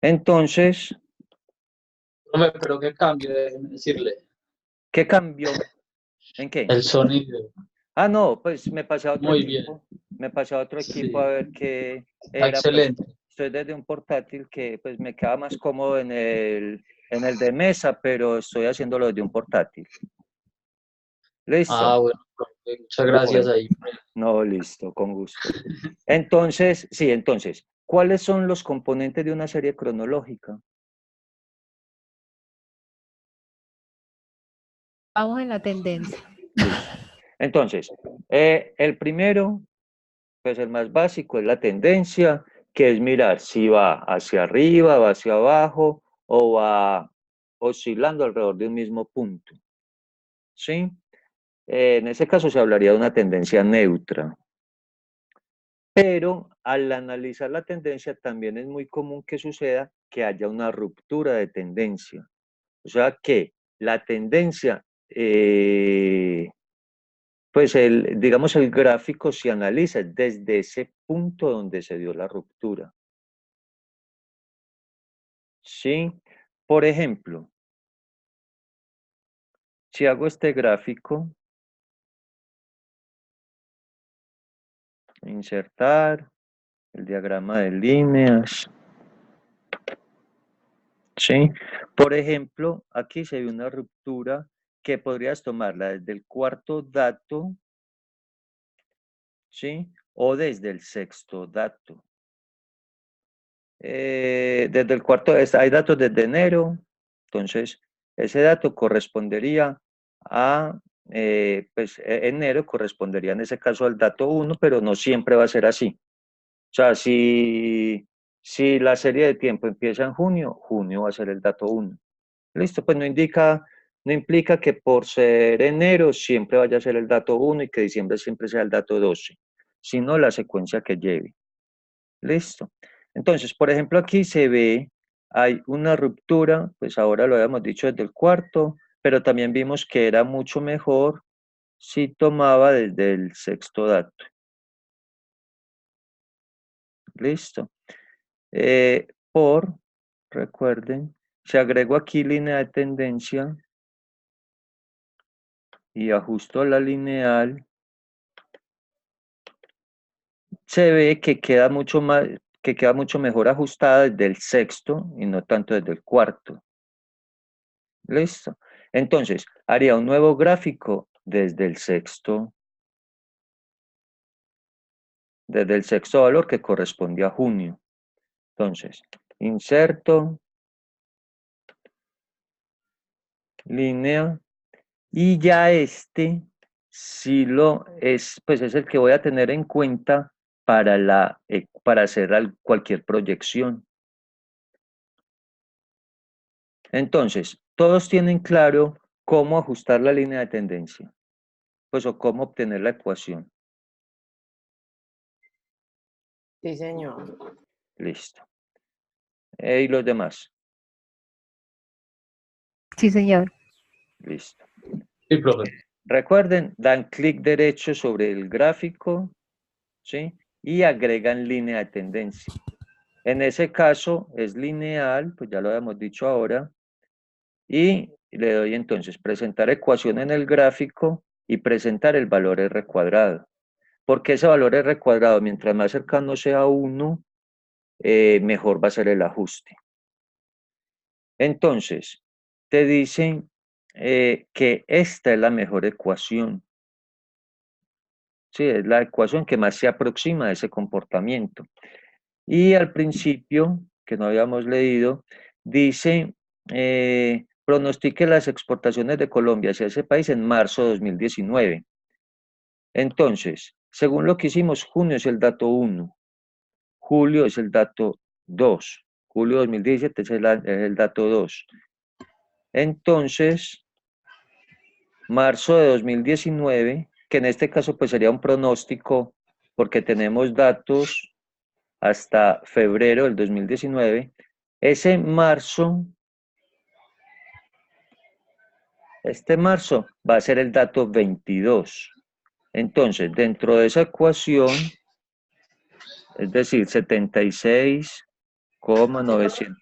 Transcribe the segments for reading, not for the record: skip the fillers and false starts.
Entonces, Hombre, pero qué cambio, déjeme decirle. ¿qué cambió? ¿En qué? El sonido, Ah, no, pues me pasé a otro muy bien. equipo. Me pasé a otro equipo a Sí, ver qué está era, pues excelente. estoy desde un portátil que pues me queda más cómodo en el de mesa, pero estoy haciéndolo desde un portátil. ¿Listo? Ah, bueno, profe, muchas gracias Bueno, ahí. no, listo, con gusto. Entonces, sí, entonces, ¿cuáles son los componentes de una serie cronológica? Vamos en la tendencia. Listo. Entonces, el primero, pues el más básico es la tendencia, que es mirar si va hacia arriba, va hacia abajo o va oscilando alrededor de un mismo punto. ¿Sí? En ese caso se hablaría de una tendencia neutra. Pero al analizar la tendencia también es muy común que suceda que haya una ruptura de tendencia. O sea que la tendencia, pues digamos el gráfico se analiza desde ese punto donde se dio la ruptura. ¿Sí? Por ejemplo, si hago este gráfico, insertar el diagrama de líneas, ¿sí? Por ejemplo, aquí se ve una ruptura que podrías tomarla desde el cuarto dato, ¿sí? O desde el sexto dato. Desde el cuarto, hay datos desde enero, entonces ese dato correspondería a, pues enero correspondería en ese caso al dato 1, pero no siempre va a ser así. O sea, si la serie de tiempo empieza en junio, junio va a ser el dato 1. Listo, pues no implica que por ser enero siempre vaya a ser el dato 1 y que diciembre siempre sea el dato 12, sino la secuencia que lleve. Listo. Entonces, por ejemplo, aquí se ve, hay una ruptura, pues ahora lo habíamos dicho desde el cuarto, pero también vimos que era mucho mejor si tomaba desde el sexto dato. Listo. Recuerden, si agrego aquí línea de tendencia y ajusto la lineal, se ve que queda mucho mejor ajustada desde el sexto y no tanto desde el cuarto. Listo. Entonces, haría un nuevo gráfico desde el sexto valor que corresponde a junio. Entonces, inserto, línea, y ya este, si lo es, pues es el que voy a tener en cuenta para hacer cualquier proyección. Entonces, todos tienen claro cómo ajustar la línea de tendencia, pues o cómo obtener la ecuación. Sí, señor. Listo. Y los demás. Sí, señor. Listo. Sí, profe. Recuerden, dan clic derecho sobre el gráfico, ¿sí? Y agregan línea de tendencia. En ese caso es lineal, pues ya lo habíamos dicho ahora, y le doy entonces presentar ecuación en el gráfico y presentar el valor R cuadrado. Porque ese valor R cuadrado, mientras más cercano sea a 1, mejor va a ser el ajuste. Entonces, te dicen que esta es la mejor ecuación. Sí, es la ecuación que más se aproxima a ese comportamiento. Y al principio, que no habíamos leído, dice, pronostique las exportaciones de Colombia hacia ese país en marzo de 2019. Entonces, según lo que hicimos, junio es el dato 1, julio es el dato 2, julio 2017 es el dato 2. Entonces, marzo de 2019, que en este caso pues sería un pronóstico porque tenemos datos hasta febrero del 2019, ese marzo, este marzo va a ser el dato 22. Entonces, dentro de esa ecuación, es decir, 76,900.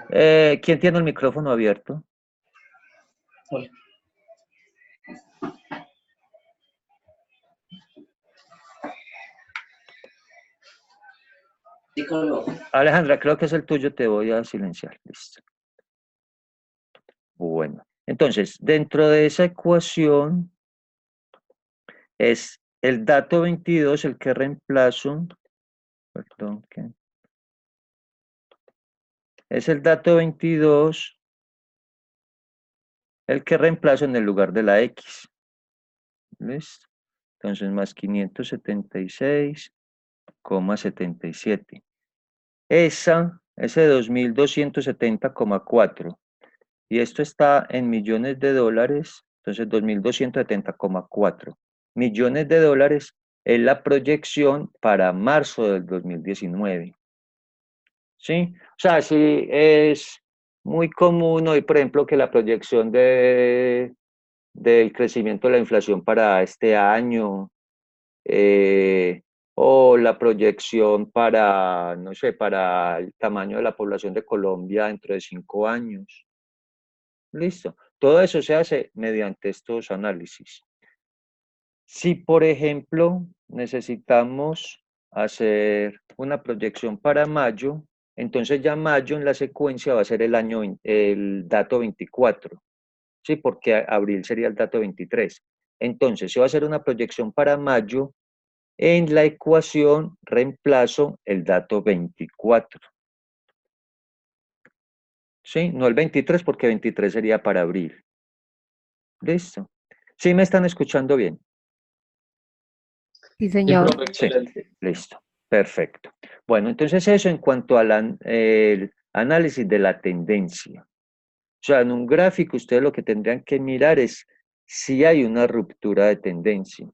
¿Quién tiene el micrófono abierto? Hola. Alejandra, creo que es el tuyo, te voy a silenciar. Listo. Bueno, entonces, dentro de esa ecuación es el dato 22 el que reemplazo, perdón, ¿qué? Es el dato 22 el que reemplazo en el lugar de la X. ¿Listo? Entonces, más 576,77. Ese 2.270,4. Y esto está en millones de dólares. Entonces, 2.270,4 millones de dólares es la proyección para marzo del 2019. ¿Sí? O sea, sí es muy común hoy, por ejemplo, que la proyección del crecimiento de la inflación para este año, o la proyección para, no sé, para el tamaño de la población de Colombia dentro de 5 años. Listo. Todo eso se hace mediante estos análisis. Si, por ejemplo, necesitamos hacer una proyección para mayo, entonces ya mayo en la secuencia va a ser el dato 24, ¿sí? Porque abril sería el dato 23. Entonces, si va a hacer una proyección para mayo, en la ecuación reemplazo el dato 24. ¿Sí? No el 23 porque 23 sería para abril. ¿Listo? ¿Sí me están escuchando bien? Sí, Sí, señor. profe, Sí, excelente. listo. Perfecto. Bueno, entonces eso en cuanto al análisis de la tendencia. O sea, en un gráfico ustedes lo que tendrían que mirar es si hay una ruptura de tendencia.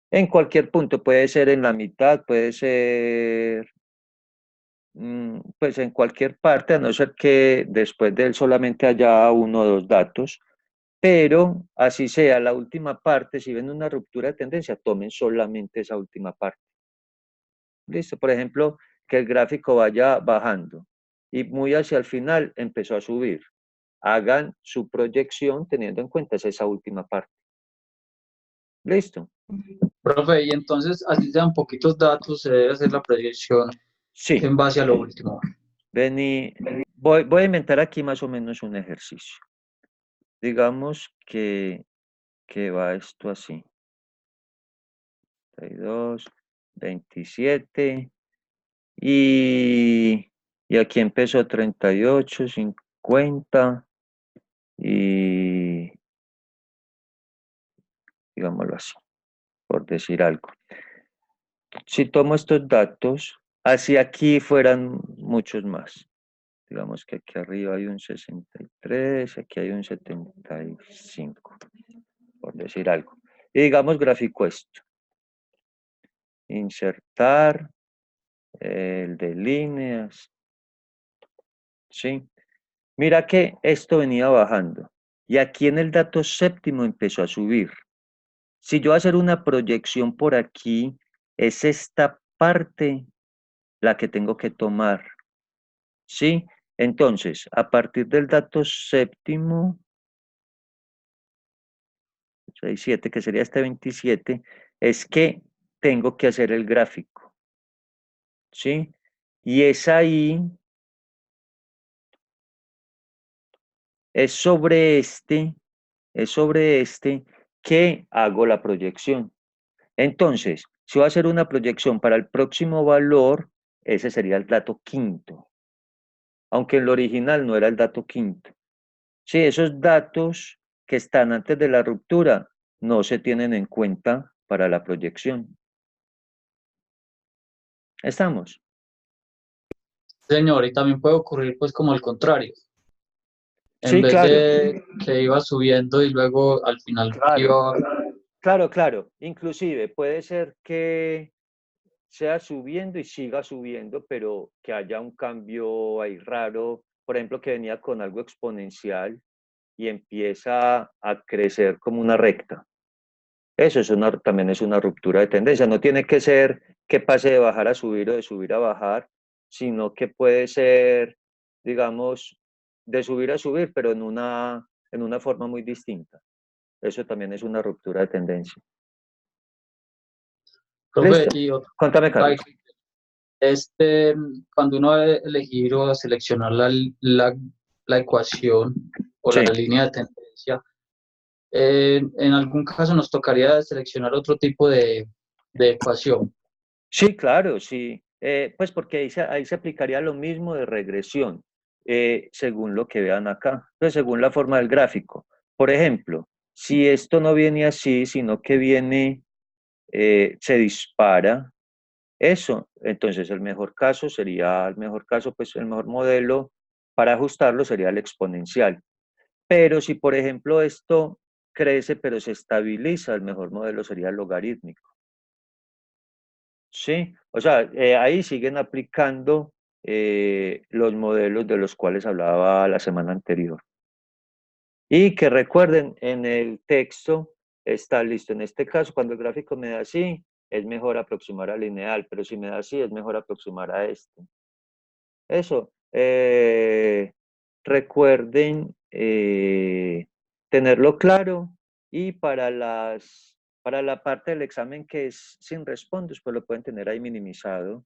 En cualquier punto, puede ser en la mitad, puede ser pues en cualquier parte, a no ser que después de él solamente haya uno o dos datos, pero así sea la última parte, si ven una ruptura de tendencia, tomen solamente esa última parte. Listo, por ejemplo, que el gráfico vaya bajando y muy hacia el final empezó a subir. Hagan su proyección teniendo en cuenta esa última parte. Listo. Profe, y entonces, así sean poquitos datos, se debe hacer la proyección Sí, en base a lo último. vení, voy a inventar aquí más o menos un ejercicio. Digamos que va esto así. 32, 27 y aquí empezó 38, 50 y digámoslo así, por decir algo. Si tomo estos datos, hacia aquí fueran muchos más. Digamos que aquí arriba hay un 63, aquí hay un 75, por decir algo. Y digamos gráfico esto. Insertar, el de líneas, ¿sí? Mira que esto venía bajando y aquí en el dato séptimo empezó a subir. Si yo voy a hacer una proyección por aquí, es esta parte la que tengo que tomar, ¿sí? Entonces, a partir del dato séptimo, 6, 7, que sería este 27, es que tengo que hacer el gráfico, ¿sí? Y es sobre este, es sobre este que hago la proyección. Entonces, si voy a hacer una proyección para el próximo valor, ese sería el dato quinto, aunque en lo original no era el dato quinto. Sí, esos datos que están antes de la ruptura no se tienen en cuenta para la proyección. ¿Estamos? Señor, y también puede ocurrir pues como el contrario. En Sí, vez claro, de que iba subiendo y luego al final claro, iba... claro. Inclusive puede ser que sea subiendo y siga subiendo, pero que haya un cambio ahí raro, por ejemplo, que venía con algo exponencial y empieza a crecer como una recta. Eso también es una ruptura de tendencia. No tiene que ser que pase de bajar a subir o de subir a bajar, sino que puede ser digamos, de subir a subir, pero en una forma muy distinta. Eso también es una ruptura de tendencia. Profe, Listo. y Contame, otra, Carlos. cuando uno va a elegir o a seleccionar la ecuación o la Sí, línea de tendencia, en algún caso nos tocaría seleccionar otro tipo de ecuación. sí, claro, sí. Pues porque ahí se aplicaría lo mismo de regresión, según lo que vean acá, pues según la forma del gráfico. Por ejemplo, si esto no viene así, sino que viene, se dispara, eso, entonces el mejor caso, pues el mejor modelo para ajustarlo sería el exponencial. Pero si, por ejemplo, esto crece pero se estabiliza, el mejor modelo sería el logarítmico. Sí, o sea, ahí siguen aplicando los modelos de los cuales hablaba la semana anterior. Y que recuerden, en el texto está listo. En este caso, cuando el gráfico me da así, es mejor aproximar al lineal, pero si me da así, es mejor aproximar a este. Eso. Recuerden tenerlo claro y para la parte del examen que es sin respondes, pues lo pueden tener ahí minimizado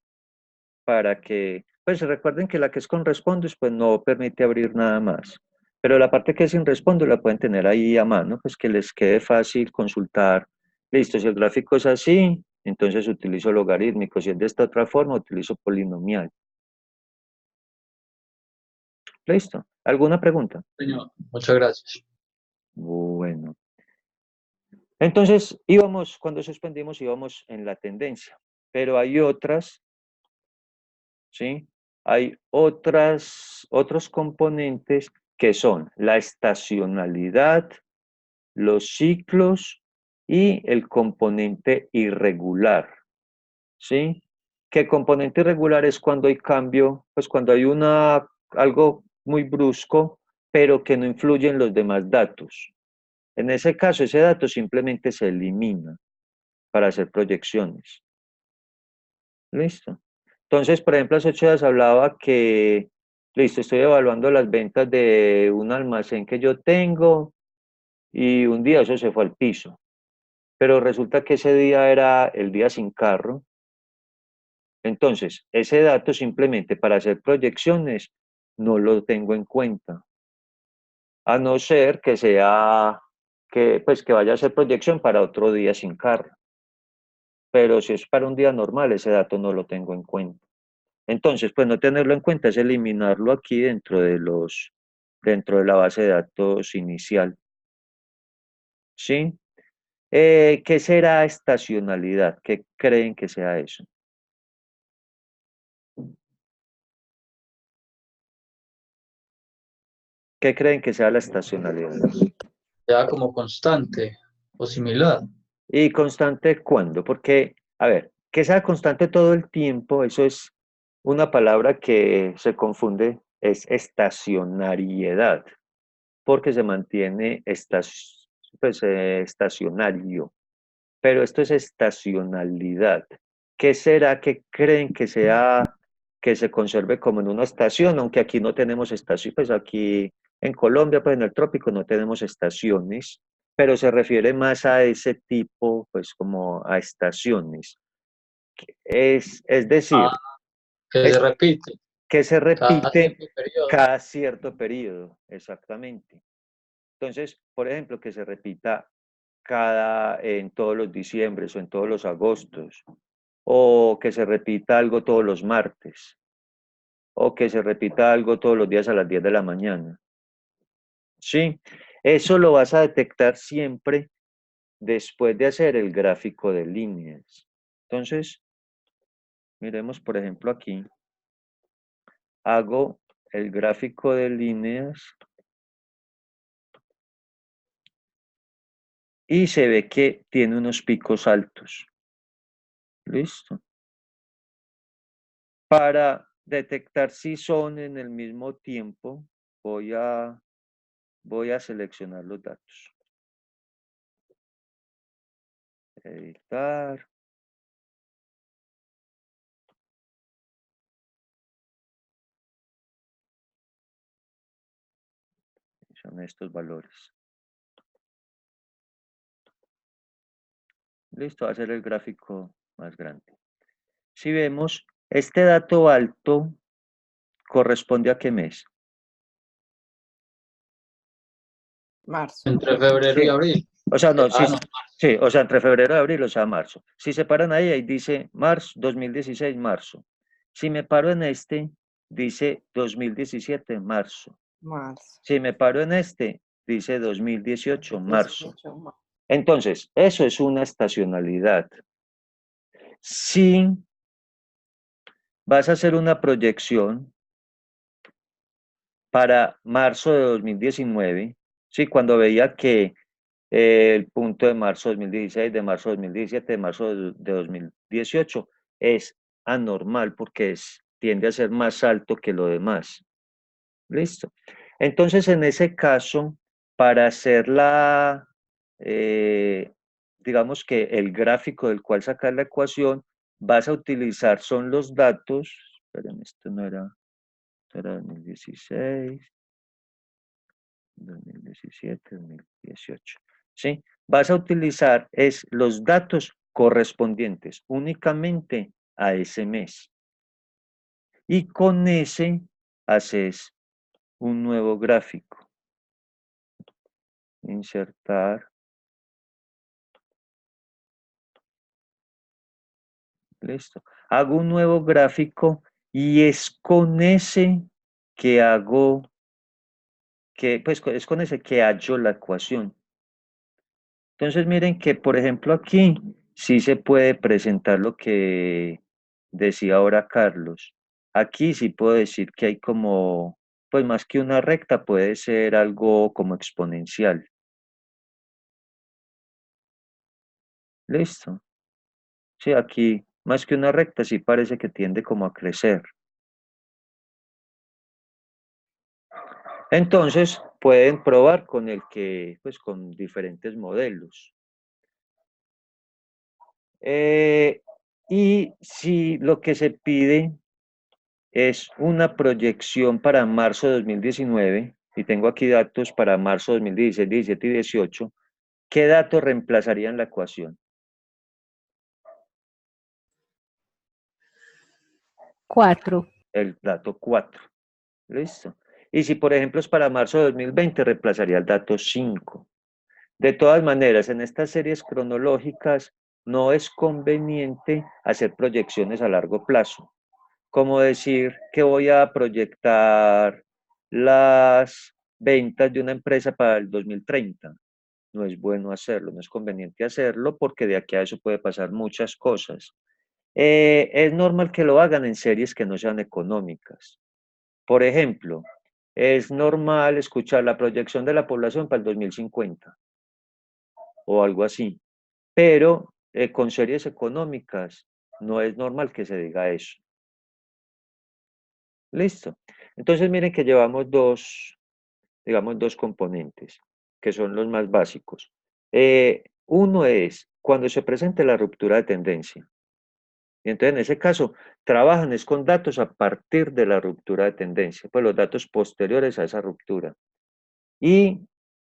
para que, pues recuerden que la que es con respondes, pues no permite abrir nada más. Pero la parte que es sin respondes la pueden tener ahí a mano, pues que les quede fácil consultar. Listo, si el gráfico es así, entonces utilizo logarítmico. Si es de esta otra forma, utilizo polinomial. Listo. ¿Alguna pregunta? Señor, muchas gracias. Bueno. Entonces, cuando suspendimos, íbamos en la tendencia, pero hay otras, ¿sí? Hay otros componentes que son la estacionalidad, los ciclos y el componente irregular, ¿sí? ¿Qué componente irregular es cuando hay cambio? Pues cuando hay algo muy brusco, pero que no influye en los demás datos. En ese caso, ese dato simplemente se elimina para hacer proyecciones. Listo. Entonces, por ejemplo, hace 8 días hablaba que, listo, estoy evaluando las ventas de un almacén que yo tengo y un día eso se fue al piso. Pero resulta que ese día era el día sin carro. Entonces, ese dato simplemente para hacer proyecciones no lo tengo en cuenta. A no ser que sea pues que vaya a hacer proyección para otro día sin carro. Pero si es para un día normal, ese dato no lo tengo en cuenta. Entonces, pues no tenerlo en cuenta es eliminarlo aquí dentro de la base de datos inicial. ¿Sí? ¿Qué será estacionalidad? ¿Qué creen que sea eso? ¿Qué creen que sea la estacionalidad? Ya como constante o similar. ¿Y constante cuándo? Porque, a ver, que sea constante todo el tiempo, eso es una palabra que se confunde, es estacionariedad, porque se mantiene estacionario, pero esto es estacionalidad. ¿Qué será que creen que sea que se conserve como en una estación? Aunque aquí no tenemos estación, pues aquí en Colombia, pues en el trópico no tenemos estaciones, pero se refiere más a ese tipo, pues como a estaciones. Es decir, Ah, que se es repite que se cada repite tiempo y periodo. cada cierto periodo, exactamente. Entonces, por ejemplo, que se repita en todos los diciembres o en todos los agostos, o que se repita algo todos los martes, o que se repita algo todos los días a las 10 de la mañana. ¿Sí? Eso lo vas a detectar siempre después de hacer el gráfico de líneas. Entonces, miremos, por ejemplo, aquí. Hago el gráfico de líneas y se ve que tiene unos picos altos. Listo. Para detectar si son en el mismo tiempo, voy a seleccionar los datos. Editar. Son estos valores. Listo, va a ser el gráfico más grande. Si vemos, este dato alto corresponde a qué mes. Marzo. Entre febrero y Sí. abril. O sea, no, sí, No. sí, o sea, entre febrero y abril, o sea, marzo. Si se paran ahí dice marzo, 2016, marzo. Si me paro en este, dice 2017, marzo. Marzo. Si me paro en este, dice 2018, marzo. 18 marzo. Entonces, eso es una estacionalidad. Si vas a hacer una proyección para marzo de 2019, ¿sí? Cuando veía que el punto de marzo de 2016, de marzo de 2017, de marzo de 2018 es anormal porque tiende a ser más alto que lo demás. ¿Listo? Entonces, en ese caso, para hacer digamos que el gráfico del cual sacar la ecuación, vas a utilizar, son los datos, esperen, esto no era, esto era 2016, 2017, 2018, ¿sí? Vas a utilizar los datos correspondientes únicamente a ese mes. Y con ese haces un nuevo gráfico. Insertar. Listo. Hago un nuevo gráfico y es con ese que hago, pues es con ese que hallo la ecuación. Entonces miren que, por ejemplo, aquí sí se puede presentar lo que decía ahora Carlos. Aquí sí puedo decir que hay como, pues más que una recta, puede ser algo como exponencial. Listo. Sí, aquí más que una recta sí parece que tiende como a crecer. Entonces pueden probar con pues con diferentes modelos. Y si lo que se pide es una proyección para marzo de 2019, y tengo aquí datos para marzo de 2016, 17 y 18, ¿qué datos reemplazarían la ecuación? 4. El dato 4. ¿Listo? Y si, por ejemplo, es para marzo de 2020, reemplazaría el dato 5. De todas maneras, en estas series cronológicas no es conveniente hacer proyecciones a largo plazo, como decir que voy a proyectar las ventas de una empresa para el 2030. No es bueno hacerlo, no es conveniente hacerlo porque de aquí a eso puede pasar muchas cosas. Es normal que lo hagan en series que no sean económicas. Por ejemplo, es normal escuchar la proyección de la población para el 2050 o algo así. Pero con series económicas no es normal que se diga eso. Listo. Entonces miren que llevamos digamos, dos componentes, que son los más básicos. Uno es cuando se presente la ruptura de tendencia. Y entonces en ese caso trabajan es con datos a partir de la ruptura de tendencia, pues los datos posteriores a esa ruptura. Y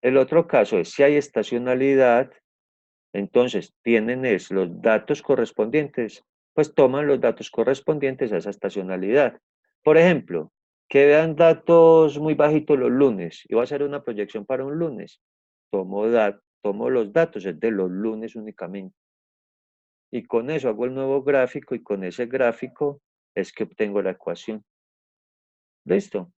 el otro caso es si hay estacionalidad. Entonces, tienen los datos correspondientes, pues toman los datos correspondientes a esa estacionalidad. Por ejemplo, que vean datos muy bajitos los lunes y voy a hacer una proyección para un lunes. Tomo los datos es de los lunes únicamente. Y con eso hago el nuevo gráfico y con ese gráfico es que obtengo la ecuación. ¿Listo?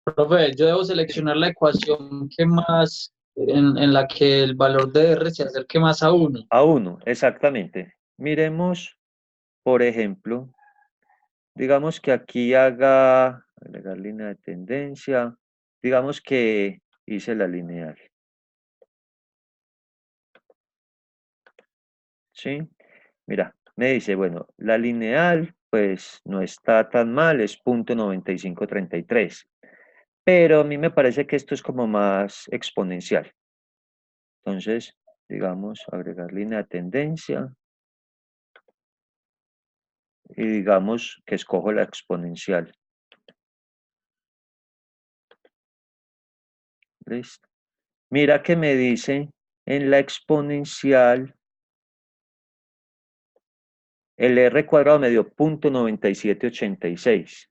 Profe, yo debo seleccionar la ecuación que más, en la que el valor de R se acerque más a 1. A 1, exactamente. Miremos, por ejemplo, digamos que aquí agregar línea de tendencia, digamos que hice la lineal, ¿sí? Mira, me dice, bueno, la lineal pues no está tan mal, es 0.9533, pero a mí me parece que esto es como más exponencial. Entonces, digamos, agregar línea de tendencia y digamos que escojo la exponencial. ¿Listo? Mira que me dice en la exponencial, el R cuadrado me dio 0.9786,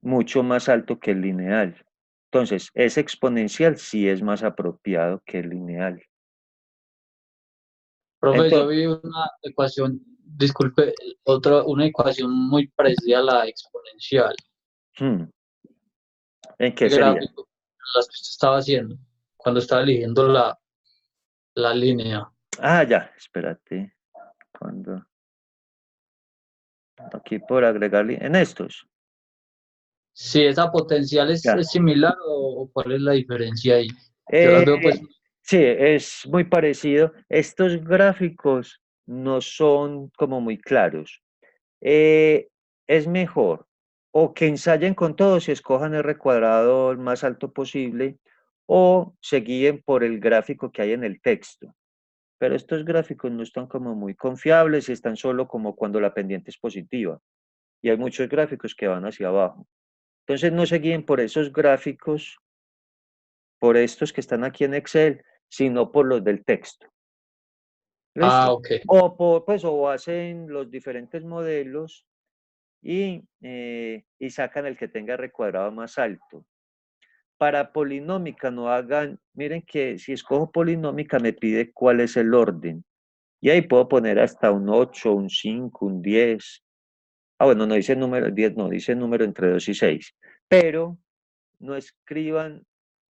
mucho más alto que el lineal. Entonces, ese exponencial sí es más apropiado que el lineal. Profe, yo Entonces, vi una ecuación, disculpe, una ecuación muy parecida a la exponencial. ¿en qué El sería? gráfico, las que usted estaba haciendo, cuando estaba eligiendo la línea. Ah, ya, espérate. Cuando aquí por agregarle en estos. Si esa potencial Ya. es similar o cuál es la diferencia ahí. Yo las Eh, veo pues, sí, es muy parecido. Estos gráficos no son como muy claros. Es mejor o que ensayen con todos y escojan el recuadrado el más alto posible o se guíen por el gráfico que hay en el texto. Pero estos gráficos no están como muy confiables y están solo como cuando la pendiente es positiva. Y hay muchos gráficos que van hacia abajo. Entonces no se guíen por esos gráficos, por estos que están aquí en Excel, sino por los del texto. ¿Listo? ok. O hacen los diferentes modelos y sacan el que tenga recuadrado más alto. Para polinómica no hagan, miren que si escojo polinómica me pide cuál es el orden. Y ahí puedo poner hasta un 8, un 5, un 10. Ah, bueno, no dice número 10, no, dice número entre 2 y 6. Pero no escriban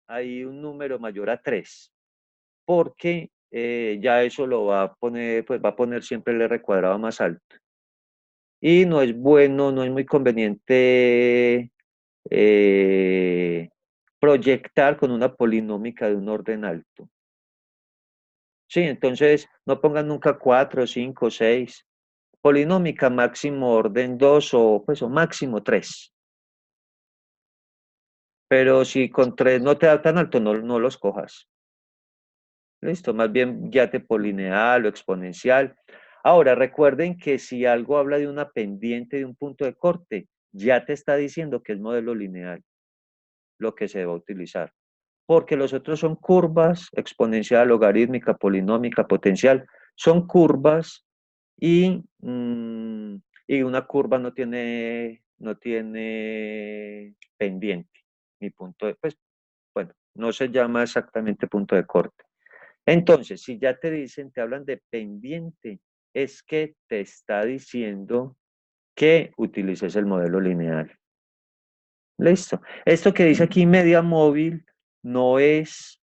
ahí un número mayor a 3, porque ya eso lo va a poner, pues va a poner siempre el R cuadrado más alto. Y no es bueno, no es muy conveniente proyectar con una polinómica de un orden alto. Sí, entonces no pongan nunca 4, 5, 6. Polinómica máximo orden 2 o máximo 3. Pero si con 3 no te da tan alto, no los cojas. Listo, más bien guíate por lineal o exponencial. Ahora, recuerden que si algo habla de una pendiente de un punto de corte, ya te está diciendo que es modelo lineal lo que se va a utilizar. Porque los otros son curvas, exponencial, logarítmica, polinómica, potencial. Son curvas y una curva no tiene pendiente, ni punto de, pues, bueno, no se llama exactamente punto de corte. Entonces, si ya te dicen, te hablan de pendiente, es que te está diciendo que utilices el modelo lineal. Listo. Esto que dice aquí media móvil no es,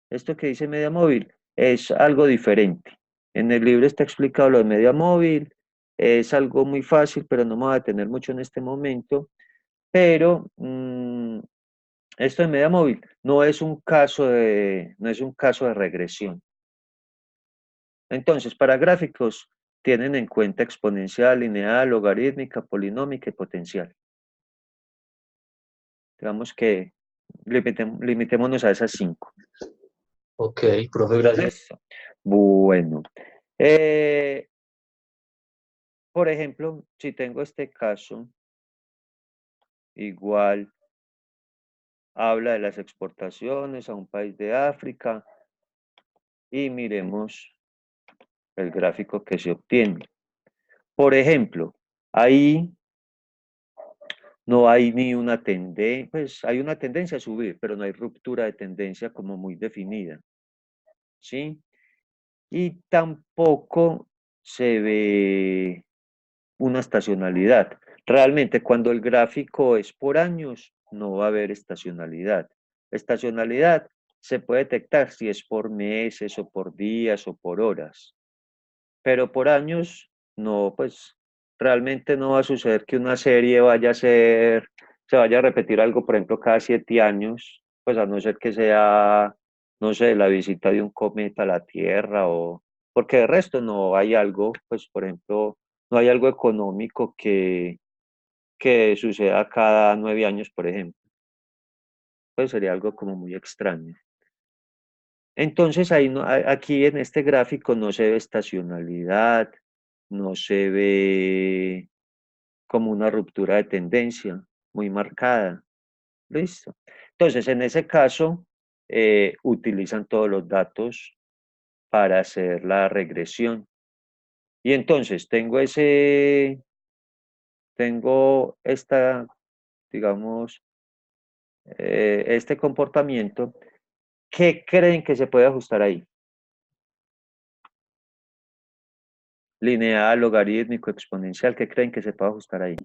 esto que dice media móvil es algo diferente. En el libro está explicado lo de media móvil, es algo muy fácil, pero no me voy a detener mucho en este momento. Pero esto de media móvil no es un caso de regresión. Entonces, para gráficos, tienen en cuenta exponencial, lineal, logarítmica, polinómica y potencial. Digamos que limitémonos a esas 5. Ok, profe, gracias. Listo. Bueno. Eh, por ejemplo, si tengo este caso, igual habla de las exportaciones a un país de África y miremos el gráfico que se obtiene. Por ejemplo, ahí no hay ni una tendencia, pues hay una tendencia a subir, pero no hay ruptura de tendencia como muy definida, ¿sí? Y tampoco se ve una estacionalidad. Realmente cuando el gráfico es por años, no va a haber estacionalidad. Estacionalidad se puede detectar si es por meses o por días o por horas, pero por años no, pues realmente no va a suceder que una serie se vaya a repetir algo, por ejemplo, cada 7 años, pues a no ser que sea, no sé, la visita de un cometa a la Tierra porque de resto no hay algo, pues por ejemplo, no hay algo económico que suceda cada 9 años, por ejemplo. Pues sería algo como muy extraño. Entonces, aquí en este gráfico no se ve estacionalidad, no se ve como una ruptura de tendencia muy marcada. Listo. Entonces, en ese caso, utilizan todos los datos para hacer la regresión. Y entonces, tengo esta, digamos, este comportamiento. ¿Qué creen que se puede ajustar ahí? Lineal, logarítmico, exponencial, ¿qué creen que se puede ajustar ahí?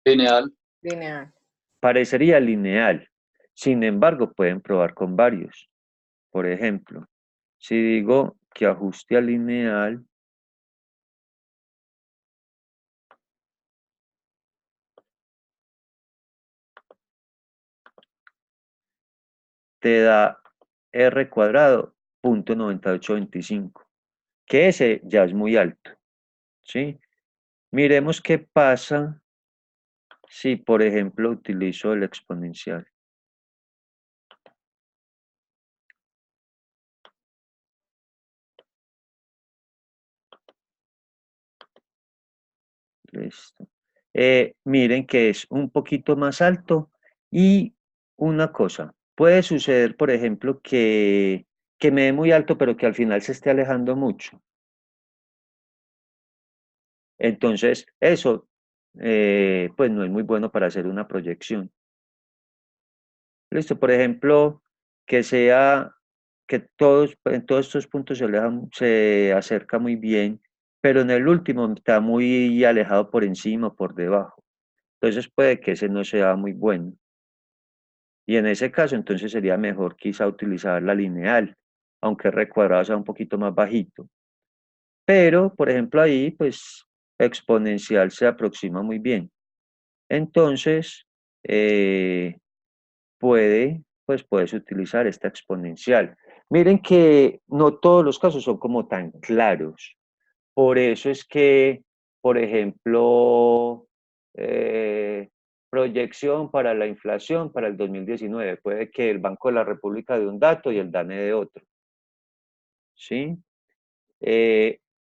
Lineal. Lineal. Parecería lineal. Sin embargo, pueden probar con varios. Por ejemplo, si digo que ajuste a lineal, te da r cuadrado, 0.9825, que ese ya es muy alto, ¿sí? Miremos qué pasa si, por ejemplo, utilizo el exponencial. Listo. Miren que es un poquito más alto y una cosa, puede suceder, por ejemplo, que me dé muy alto, pero que al final se esté alejando mucho. Entonces, eso, pues no es muy bueno para hacer una proyección. Listo, por ejemplo, que sea que en todos estos puntos se acerca muy bien, pero en el último está muy alejado por encima o por debajo. Entonces puede que ese no sea muy bueno. Y en ese caso, entonces sería mejor quizá utilizar la lineal, aunque R cuadrado sea un poquito más bajito. Pero, por ejemplo, ahí, pues, exponencial se aproxima muy bien. Entonces, pues puedes utilizar esta exponencial. Miren que no todos los casos son como tan claros. Por eso es que, por ejemplo, proyección para la inflación para el 2019, puede que el Banco de la República dé un dato y el DANE de otro, ¿sí?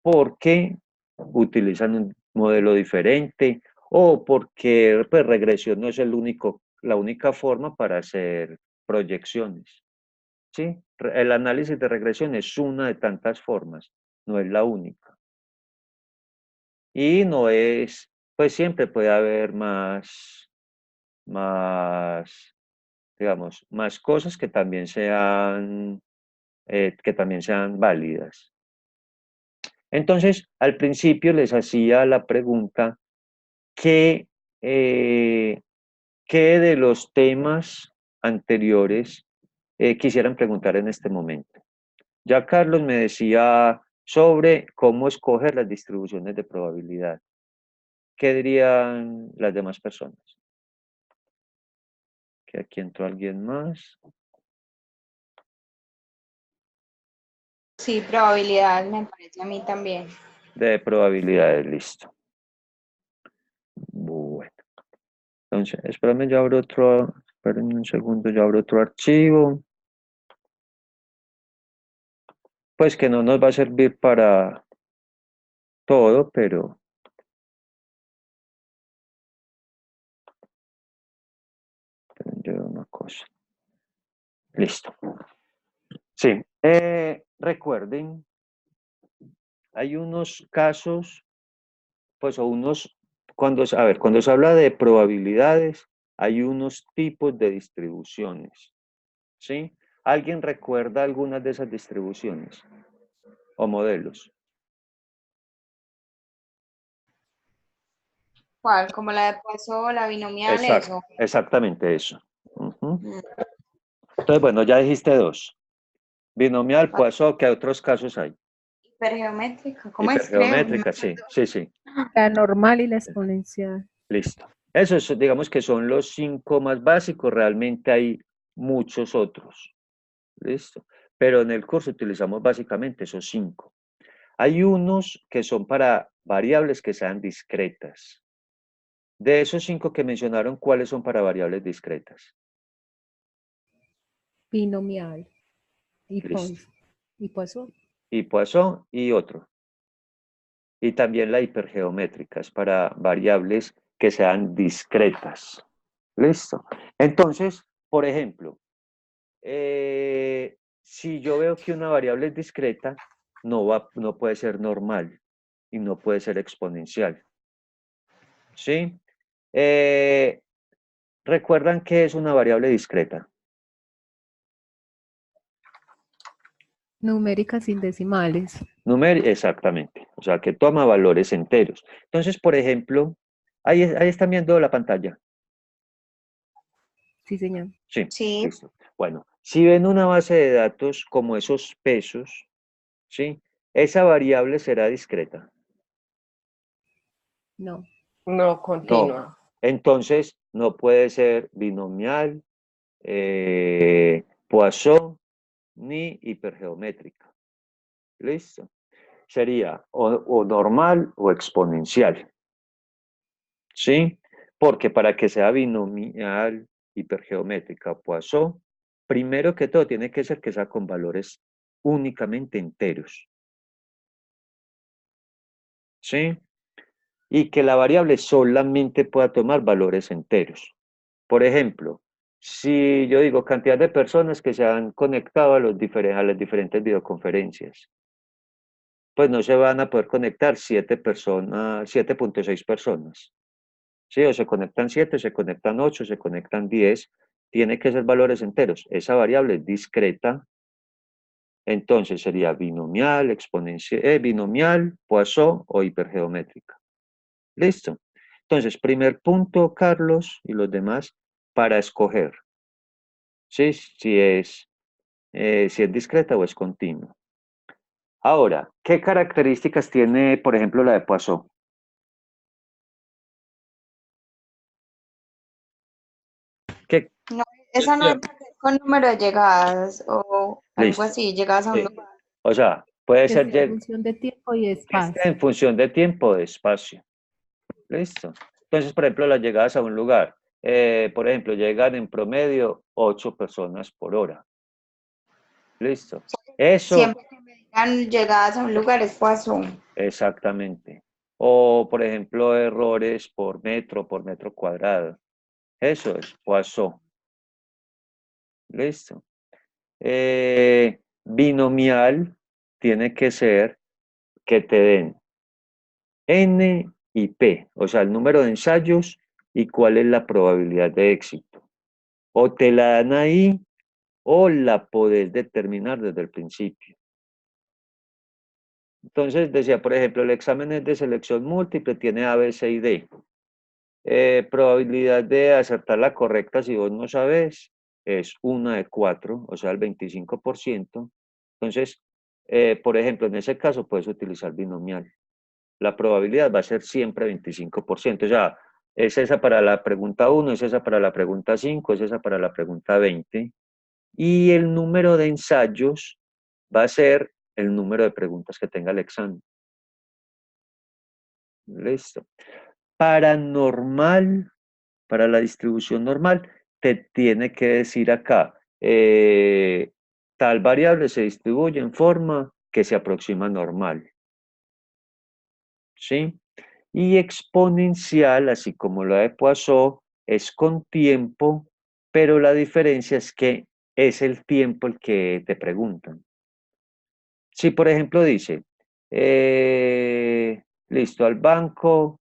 Porque utilizan un modelo diferente o porque pues, regresión no es la única forma para hacer proyecciones, ¿sí? El análisis de regresión es una de tantas formas, no es la única. Y no es, pues siempre puede haber digamos, más cosas que también sean válidas. Entonces, al principio les hacía la pregunta, ¿qué, eh, qué de los temas anteriores quisieran preguntar en este momento? Ya Carlos me decía sobre cómo escoger las distribuciones de probabilidad. ¿Qué dirían las demás personas? Que aquí entró alguien más. Sí, probabilidad me parece a mí también. De probabilidades, listo. Bueno. Entonces, espérame, espérenme un segundo, yo abro otro archivo. Pues que no nos va a servir para todo, pero yo veo una cosa. Listo. Sí. Recuerden, hay unos casos, pues, cuando se habla de probabilidades, hay unos tipos de distribuciones, ¿sí? ¿Alguien recuerda algunas de esas distribuciones o modelos? ¿Cuál? Como la de Poisson, la binomial, eso. Exactamente eso. Ujú. Mm. Entonces, bueno, ya dijiste dos. Binomial, Poisson, ¿qué otros casos hay? Hipergeométrica, ¿cómo es? Creo. Hipergeométrica, sí, sí, sí. La normal y la exponencial. Listo. Esos, digamos que son los 5 más básicos, realmente hay muchos otros. Listo. Pero en el curso utilizamos básicamente esos 5. Hay unos que son para variables que sean discretas. De esos 5 que mencionaron, ¿cuáles son para variables discretas? Binomial. Y Listo. Poisson. Y Poisson y otro. Y también la hipergeométrica es para variables que sean discretas. Listo. Entonces, por ejemplo, si yo veo que una variable es discreta, no puede ser normal y no puede ser exponencial. ¿Sí? ¿Recuerdan qué es una variable discreta? Numérica sin decimales. Exactamente. O sea, que toma valores enteros. Entonces, por ejemplo, ahí están viendo la pantalla. Sí, señor. Sí, Sí. listo. Bueno, si ven una base de datos como esos pesos, ¿sí? Esa variable será discreta. No. No, No. continua. Entonces, no puede ser binomial, Poisson, ni hipergeométrica. ¿Listo? Sería o normal o exponencial. ¿Sí? Porque para que sea binomial, hipergeométrica o Poisson, primero que todo tiene que ser que sea con valores únicamente enteros. ¿Sí? Y que la variable solamente pueda tomar valores enteros. Por ejemplo, si yo digo cantidad de personas que se han conectado a las diferentes videoconferencias, pues no se van a poder conectar 7.6 personas. Sí, o se conectan 7, se conectan 8, se conectan 10, tiene que ser valores enteros. Esa variable es discreta, entonces sería binomial, exponencial, binomial, Poisson o hipergeométrica. Listo. Entonces, primer punto, Carlos y los demás, para escoger, ¿sí? Si es discreta o es continua. Ahora, ¿qué características tiene, por ejemplo, la de Poisson? ¿Qué? No, esa no es con número de llegadas o algo Listo. así, llegadas a un Sí. lugar. O sea, puede Que ser sea en función de tiempo y espacio. en función de tiempo o de espacio. Listo. Entonces, por ejemplo, las llegadas a un lugar. Por ejemplo, llegan en promedio 8 personas por hora. Listo. Eso, Siempre que me digan llegadas a un lugar es Poisson. exactamente. O, por ejemplo, errores por metro cuadrado. Eso es Poisson. Listo. Binomial tiene que ser que te den N y P, o sea, el número de ensayos y cuál es la probabilidad de éxito. O te la dan ahí o la podés determinar desde el principio. Entonces, decía, por ejemplo, el examen es de selección múltiple, tiene A, B, C y D. Probabilidad de acertar la correcta si vos no sabes es 1 de 4, o sea, el 25%. Entonces, por ejemplo, en ese caso puedes utilizar binomial. La probabilidad va a ser siempre 25%. O sea, es esa para la pregunta 1, es esa para la pregunta 5, es esa para la pregunta 20. Y el número de ensayos va a ser el número de preguntas que tenga el examen. Listo. Para normal, para la distribución normal, te tiene que decir acá, tal variable se distribuye en forma que se aproxima a normal. ¿Sí? Y exponencial, así como la de Poisson, es con tiempo, pero la diferencia es que es el tiempo el que te preguntan. Si, por ejemplo, dice, listo, al banco,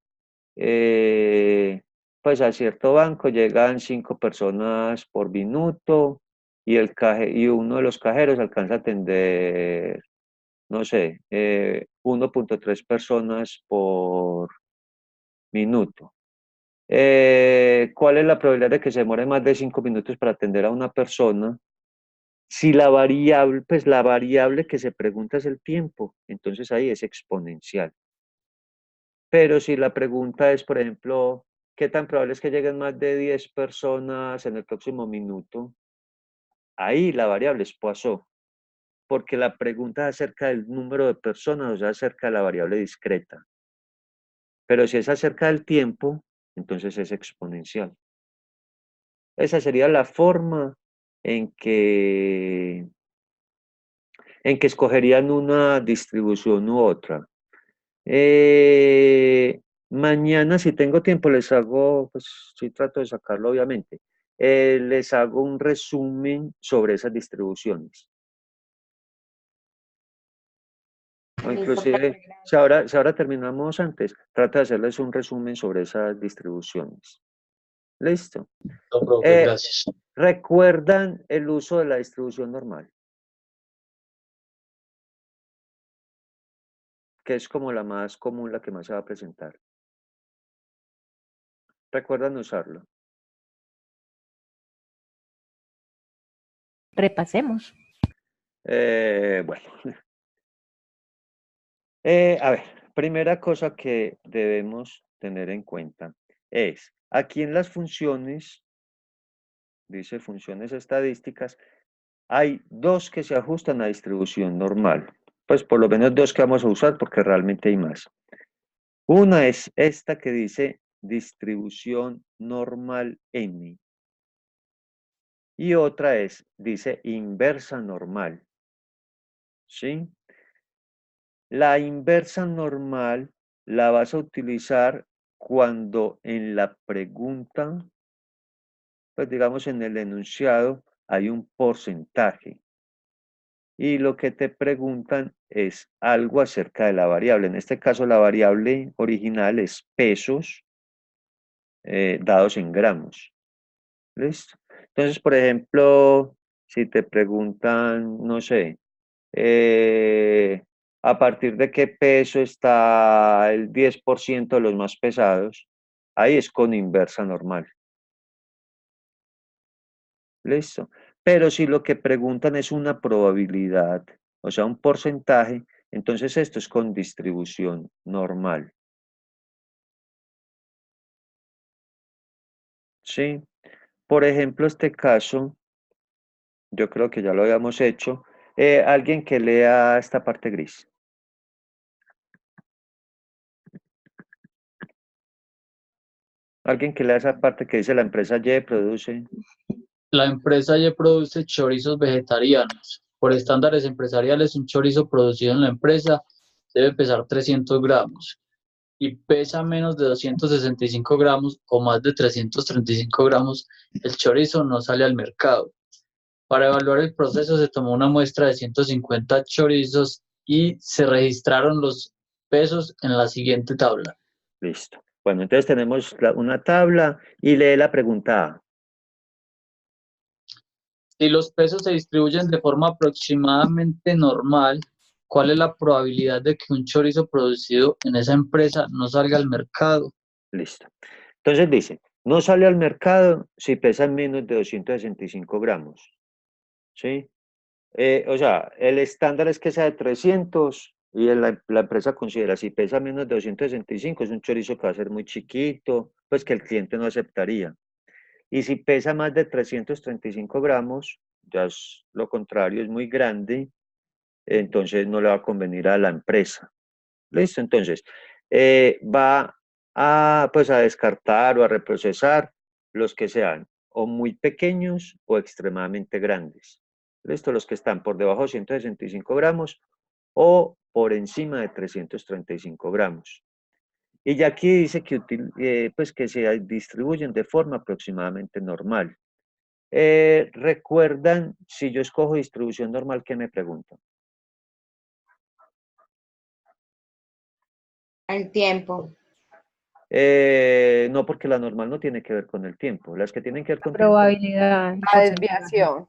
pues a cierto banco llegan 5 personas por minuto y uno de los cajeros alcanza a atender, no sé, 1.3 personas por minuto. ¿Cuál es la probabilidad de que se demore más de 5 minutos para atender a una persona? Si la variable, pues la variable que se pregunta es el tiempo, entonces ahí es exponencial. Pero si la pregunta es, por ejemplo, ¿qué tan probable es que lleguen más de 10 personas en el próximo minuto? Ahí la variable es Poisson, porque la pregunta es acerca del número de personas, o sea, acerca de la variable discreta. Pero si es acerca del tiempo, entonces es exponencial. Esa sería la forma en que, escogerían una distribución u otra. Mañana, si tengo tiempo, les hago, pues sí trato de sacarlo, obviamente. Les hago un resumen sobre esas distribuciones. O Listo, inclusive, profe, gracias. si ahora terminamos antes, trata de hacerles un resumen sobre esas distribuciones. ¿Listo? No, profe, Eh, gracias. ¿Recuerdan el uso de la distribución normal? Que es como la más común, la que más se va a presentar. ¿Recuerdan usarlo? Repasemos. Bueno. A ver, primera cosa que debemos tener en cuenta es, aquí en las funciones, dice funciones estadísticas, hay dos que se ajustan a distribución normal. Pues por lo menos dos que vamos a usar porque realmente hay más. Una es esta que dice distribución normal n. Y otra dice inversa normal. ¿Sí? La inversa normal la vas a utilizar cuando en la pregunta, pues digamos en el enunciado, hay un porcentaje. Y lo que te preguntan es algo acerca de la variable. En este caso, la variable original es pesos dados en gramos. ¿Listo? Entonces, por ejemplo, si te preguntan, no sé, a partir de qué peso está el 10% de los más pesados, ahí es con inversa normal. ¿Listo? Pero si lo que preguntan es una probabilidad, o sea, un porcentaje, entonces esto es con distribución normal. ¿Sí? Por ejemplo, este caso, yo creo que ya lo habíamos hecho. Alguien que lea esta parte gris. Alguien que lea esa parte que dice la empresa Y produce. La empresa Y produce chorizos vegetarianos. Por estándares empresariales, un chorizo producido en la empresa debe pesar 300 gramos y pesa menos de 265 gramos o más de 335 gramos, el chorizo no sale al mercado. Para evaluar el proceso se tomó una muestra de 150 chorizos y se registraron los pesos en la siguiente tabla. Listo. Bueno, entonces tenemos una tabla y lee la pregunta A. Si los pesos se distribuyen de forma aproximadamente normal, ¿cuál es la probabilidad de que un chorizo producido en esa empresa no salga al mercado? Listo. Entonces dice, no sale al mercado si pesa menos de 265 gramos. ¿Sí? O sea, el estándar es que sea de 300 y la empresa considera si pesa menos de 265 es un chorizo que va a ser muy chiquito, pues que el cliente no aceptaría. Y si pesa más de 335 gramos, ya es lo contrario, es muy grande, entonces no le va a convenir a la empresa. ¿Listo? Entonces, va a, pues, a descartar o a reprocesar los que sean o muy pequeños o extremadamente grandes. ¿Listo? Los que están por debajo de 165 gramos o por encima de 335 gramos. Y ya aquí dice que, pues que se distribuyen de forma aproximadamente normal. ¿Recuerdan si yo escojo distribución normal, qué me preguntan? El tiempo. No, porque la normal no tiene que ver con el tiempo. Las que tienen que ver con tiempo, Probabilidad y La porcentaje. desviación.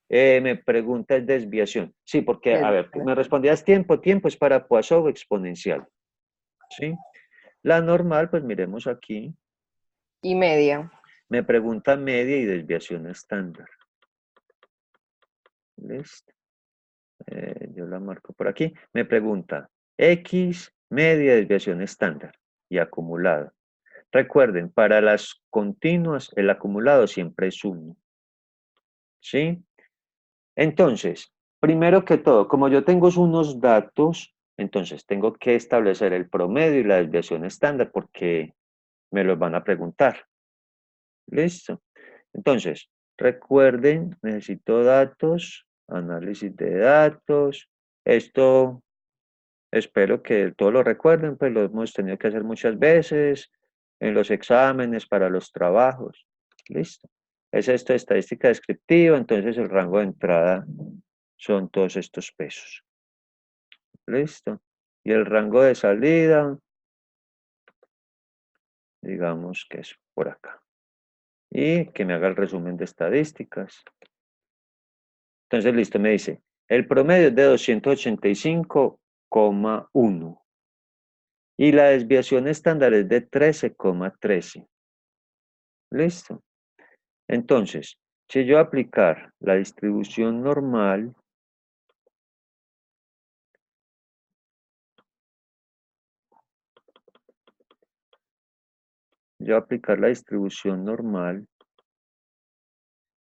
me pregunta es desviación. Sí, porque, a ver, me respondías tiempo. Tiempo es para Poisson exponencial. ¿Sí? La normal, pues miremos aquí. Y media. Me pregunta media y desviación estándar. ¿Listo? Yo la marco por aquí. Me pregunta X, media, desviación estándar y acumulado. Recuerden, para las continuas, el acumulado siempre es 1. ¿Sí? Entonces, primero que todo, como yo tengo unos datos, entonces tengo que establecer el promedio y la desviación estándar porque me los van a preguntar. ¿Listo? Entonces, recuerden, necesito datos, análisis de datos. Esto espero que todos lo recuerden, pues lo hemos tenido que hacer muchas veces en los exámenes, para los trabajos. Listo. Es esto de estadística descriptiva, entonces el rango de entrada son todos estos pesos. Listo. Y el rango de salida, digamos que es por acá. Y que me haga el resumen de estadísticas. Entonces, listo, me dice, el promedio es de 285,1 y la desviación estándar es de 13,13. Listo. Entonces, si yo aplicar la distribución normal,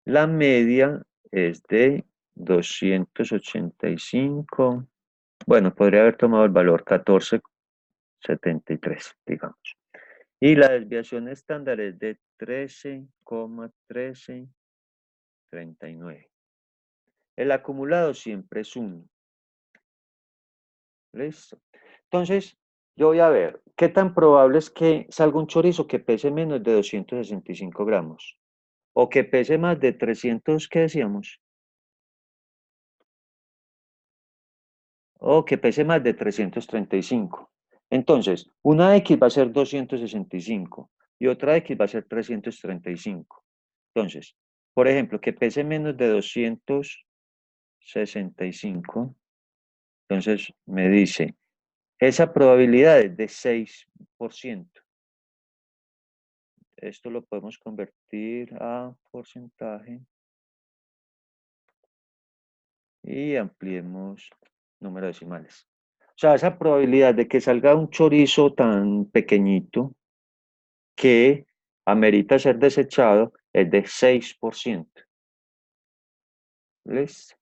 la media es de 285. Bueno, podría haber tomado el valor 14,73, digamos. Y la desviación estándar es de 13,1339. El acumulado siempre es 1. Listo. Entonces, yo voy a ver qué tan probable es que salga un chorizo que pese menos de 265 gramos. O que pese más de 300, ¿qué decíamos? O que pese más de 335. Entonces, una X va a ser 265 y otra X va a ser 335. Entonces, por ejemplo, que pese menos de 265, entonces me dice, esa probabilidad es de 6%. Esto lo podemos convertir a porcentaje y ampliemos número de decimales. O sea, esa probabilidad de que salga un chorizo tan pequeñito que amerita ser desechado es de 6%. ¿Listo?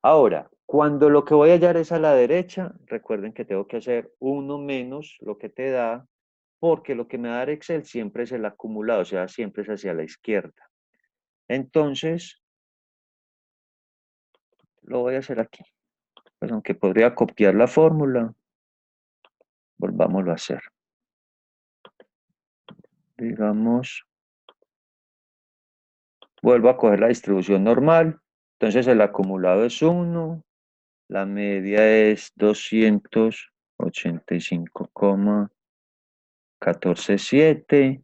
Ahora, cuando lo que voy a hallar es a la derecha, recuerden que tengo que hacer 1 menos lo que te da, porque lo que me da Excel siempre es el acumulado, o sea, siempre es hacia la izquierda. Entonces, lo voy a hacer aquí. Pues aunque podría copiar la fórmula, volvámoslo a hacer. Digamos, vuelvo a coger la distribución normal. Entonces el acumulado es 1, la media es 285,147,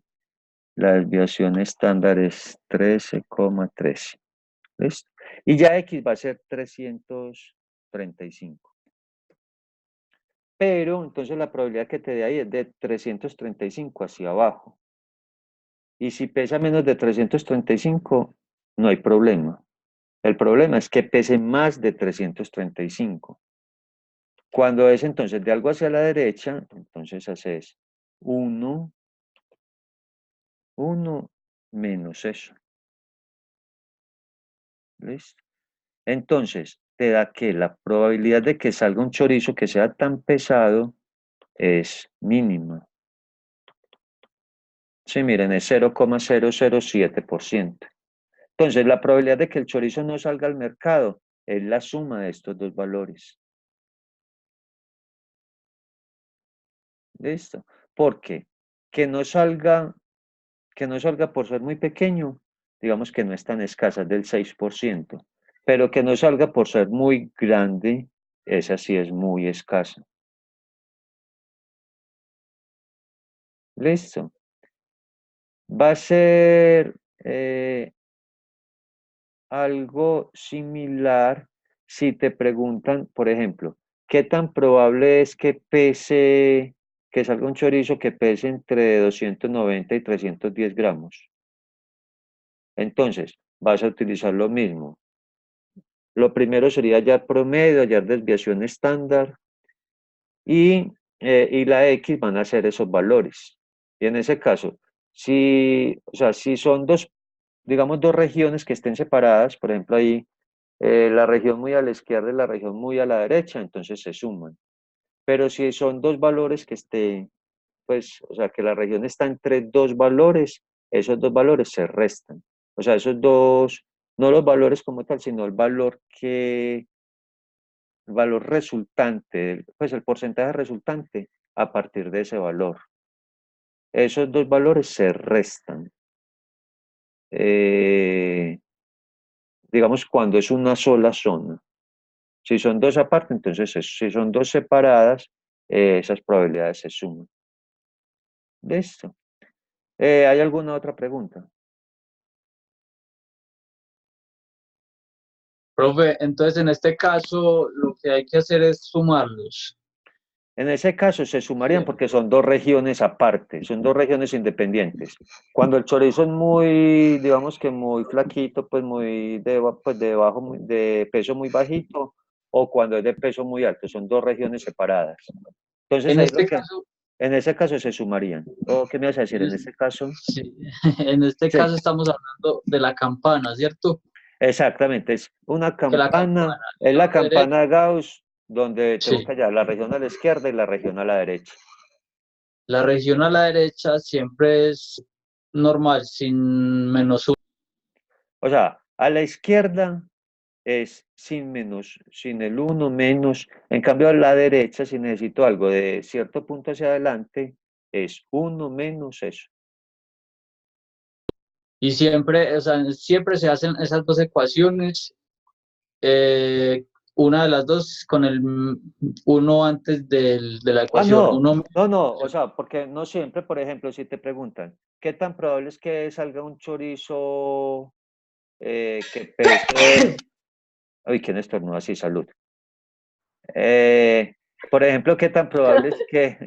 la desviación estándar es 13,13. ¿Listo? Y ya X va a ser 335. Pero entonces la probabilidad que te dé ahí es de 335 hacia abajo. Y si pesa menos de 335, no hay problema. El problema es que pese más de 335. Cuando es entonces de algo hacia la derecha, entonces haces 1 menos eso. ¿Listo? Entonces, te da que la probabilidad de que salga un chorizo que sea tan pesado es mínima. Sí, miren, es 0,007%. Entonces, la probabilidad de que el chorizo no salga al mercado es la suma de estos dos valores. ¿Listo? Porque que no salga por ser muy pequeño, digamos que no es tan escasa, es del 6%, pero que no salga por ser muy grande, esa sí es muy escasa. ¿Listo? Va a ser algo similar si te preguntan, por ejemplo, ¿qué tan probable es que salga un chorizo que pese entre 290 y 310 gramos? Entonces, vas a utilizar lo mismo. Lo primero sería hallar promedio, hallar desviación estándar y la X van a ser esos valores. Y en ese caso, si son digamos, dos regiones que estén separadas, por ejemplo, ahí la región muy a la izquierda y la región muy a la derecha, entonces se suman. Pero si son dos valores que estén, pues, o sea, que la región está entre dos valores, esos dos valores se restan. O sea, esos dos, no los valores como tal, sino el valor el valor resultante, pues el porcentaje resultante a partir de ese valor. Esos dos valores se restan. Digamos, cuando es una sola zona. Si son dos aparte, entonces si son dos separadas, esas probabilidades se suman. Listo. ¿Hay alguna otra pregunta? Profe, entonces en este caso lo que hay que hacer es sumarlos. En ese caso se sumarían Bien. porque son dos regiones aparte, son dos regiones independientes. Cuando el chorizo es muy, digamos que muy flaquito, pues muy pues de bajo, de peso muy bajito, o cuando es de peso muy alto, son dos regiones separadas. Entonces En ahí este caso, en ese caso se sumarían. ¿O qué me vas a decir en ese caso? sí, en este Sí, caso estamos hablando de la campana, ¿cierto? exactamente, es una Que la campana, campana, es la lado derecho, campana Gauss, donde tengo sí. que hallar la región a la izquierda y la región a la derecha. La región a la derecha siempre es normal, sin menos uno. O sea, a la izquierda es sin menos, sin el uno menos. En cambio, a la derecha, si necesito algo de cierto punto hacia adelante, es uno menos eso. Y siempre, o sea, siempre se hacen esas dos ecuaciones, una de las dos con el uno antes de la Ah, ecuación, uno no, o sea, porque no siempre, por ejemplo, si te preguntan, ¿qué tan probable es que salga un chorizo que pese... Uy, ¿quién estornudó así? Salud. Por ejemplo, ¿qué tan probable es que...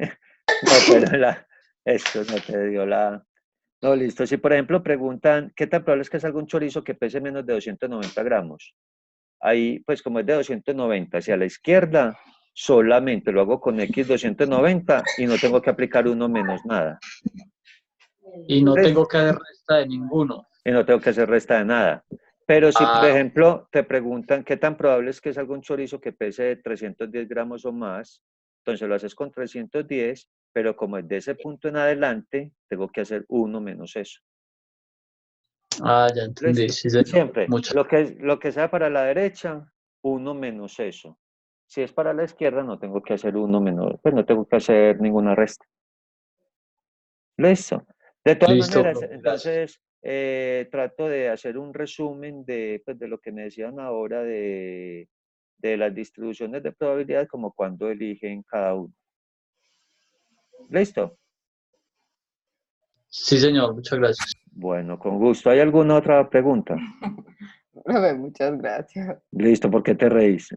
No, pero esto no te dio la... No, listo. Si por ejemplo preguntan, ¿qué tan probable es que salga un chorizo que pese menos de 290 gramos? Ahí, pues como es de 290 hacia la izquierda, solamente lo hago con X 290 y no tengo que aplicar uno menos nada. y no ¿Ves? tengo que hacer resta de ninguno. Y no tengo que hacer resta de nada. Pero si, por Ah, ejemplo, te preguntan qué tan probable es que salga un chorizo que pese 310 gramos o más, entonces lo haces con 310, pero como es de ese punto en adelante, tengo que hacer uno menos eso. ya entendí, Listo. sí, señor. Siempre, Muchas lo que sea para la derecha, uno menos eso. Si es para la izquierda, no tengo que hacer uno menos, pues no tengo que hacer ninguna resta. Listo. De todas Listo, maneras, profe, gracias. entonces trato de hacer un resumen de, pues, de lo que me decían ahora de las distribuciones de probabilidad, como cuando eligen cada uno. ¿Listo? Sí, señor, muchas gracias. Bueno, con gusto. ¿Hay alguna otra pregunta? Profe, muchas gracias. Listo, ¿por qué te reís?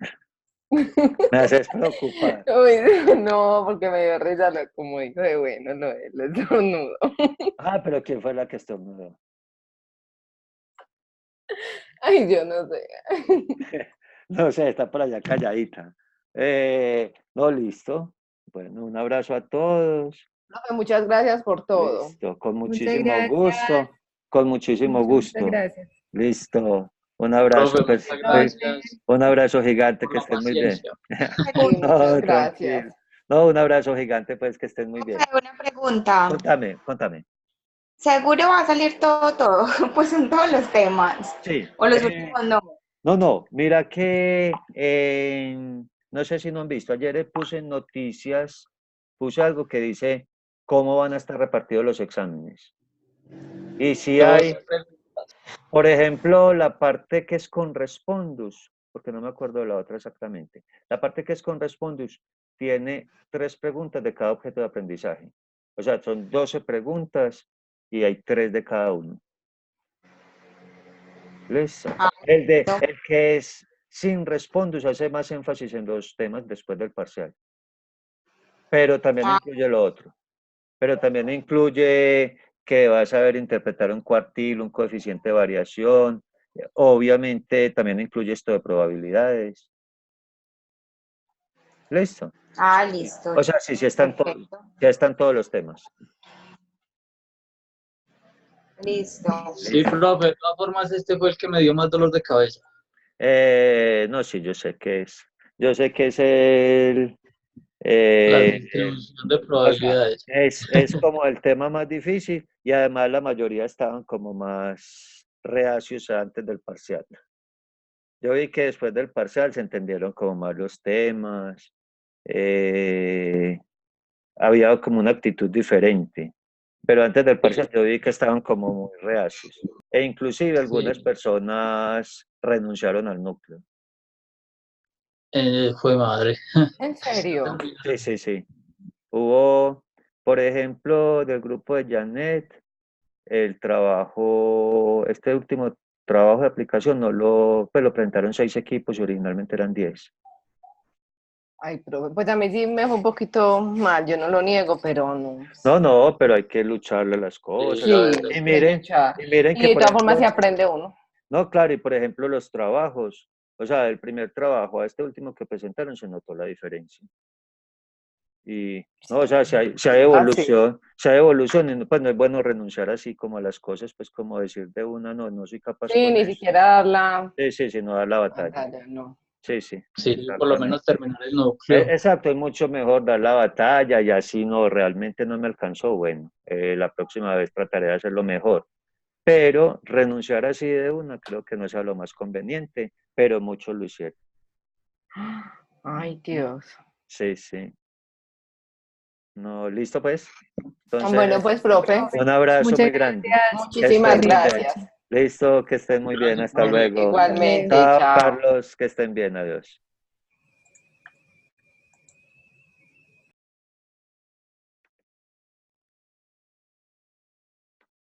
Me haces preocupar. Uy, no, porque me dio risa como dijo de bueno, lo del estornudo. Ah, pero ¿quién fue la que estornudó? Ay, yo no sé. No sé, está por allá calladita. No, listo. Bueno, un abrazo a todos. Profe, muchas gracias por todo. Listo, con Muchas muchísimo gracias. gusto. Con muchísimo Muchas gusto. gracias. Listo. Un abrazo, Profe, pues, muchas Igualmente. gracias un abrazo gigante, por que la estén muy bien. paciencia. Sí, muchas No, gracias. tranquilo. No, un abrazo gigante, pues, que estén muy bien. Profe, una pregunta. Contame, contame. ¿Seguro va a salir todo? Pues en todos los temas. Sí. O los últimos no. No, mira que no sé si no han visto, ayer puse en noticias, puse algo que dice cómo van a estar repartidos los exámenes. Y si Dos hay, por ejemplo, la parte que es con Respondus, porque no me acuerdo de la otra exactamente. La parte que es con Respondus tiene 3 preguntas de cada objeto de aprendizaje. O sea, son 12 preguntas y hay 3 de cada uno. Listo. Ah, listo. El que es sin Respondus hace más énfasis en los temas después del parcial. Pero también Ah, incluye lo otro. Pero también incluye que vas a saber interpretar un cuartil, un coeficiente de variación. Obviamente también incluye esto de probabilidades. Listo. listo. O sea, sí Perfecto. ya están todos los temas. Listo. Sí, Listo. profe, de todas formas, este fue el que me dio más dolor de cabeza. No, sí, yo sé que es. Yo sé que es el. La eh, distribución de o sea, probabilidades. es como el tema más difícil y además la mayoría estaban como más reacios antes del parcial. Yo vi que después del parcial se entendieron como más los temas, había como una actitud diferente, pero antes del parcial yo vi que estaban como muy reacios, e inclusive algunas Sí. personas renunciaron al núcleo. Fue madre. ¿En serio? Sí, sí, sí. Hubo, por ejemplo, del grupo de Janet, el trabajo, este último trabajo de aplicación no lo, pues lo presentaron 6 equipos y originalmente eran 10. Ay, profe, pues a mí sí me fue un poquito mal, yo no lo niego, pero no. No, no, pero hay que lucharle las cosas. Sí, Y hay que miren, luchar. y miren Y que, de por todas formas se ejemplo, aprende uno. no, claro, y por ejemplo los trabajos, o sea, el primer trabajo a este último que presentaron se notó la diferencia. Y, no, o sea, Ah, sí. si hay evolución, y pues no es bueno renunciar así como a las cosas, pues como decir de una, no, no soy capaz Sí, con ni eso. siquiera dar la Sí, sí, sí, no dar la batalla. batalla, no. Sí, sí, Sí, por lo menos exactamente. terminar el núcleo. Exacto, es mucho mejor dar la batalla y así no, realmente no me alcanzó, bueno, la próxima vez trataré de hacerlo mejor. Pero renunciar así de una creo que no sea lo más conveniente, pero muchos lo hicieron. Ay, Dios. Sí, sí. No, listo pues. Bueno, Entonces, pues, profe, un abrazo Muchas muy grande. gracias. Que muchísimas estén muy Feliz bien. gracias. Listo, que estén muy bien. Hasta Bueno, luego. Igualmente, Chao, chao. Carlos, que estén bien. Adiós.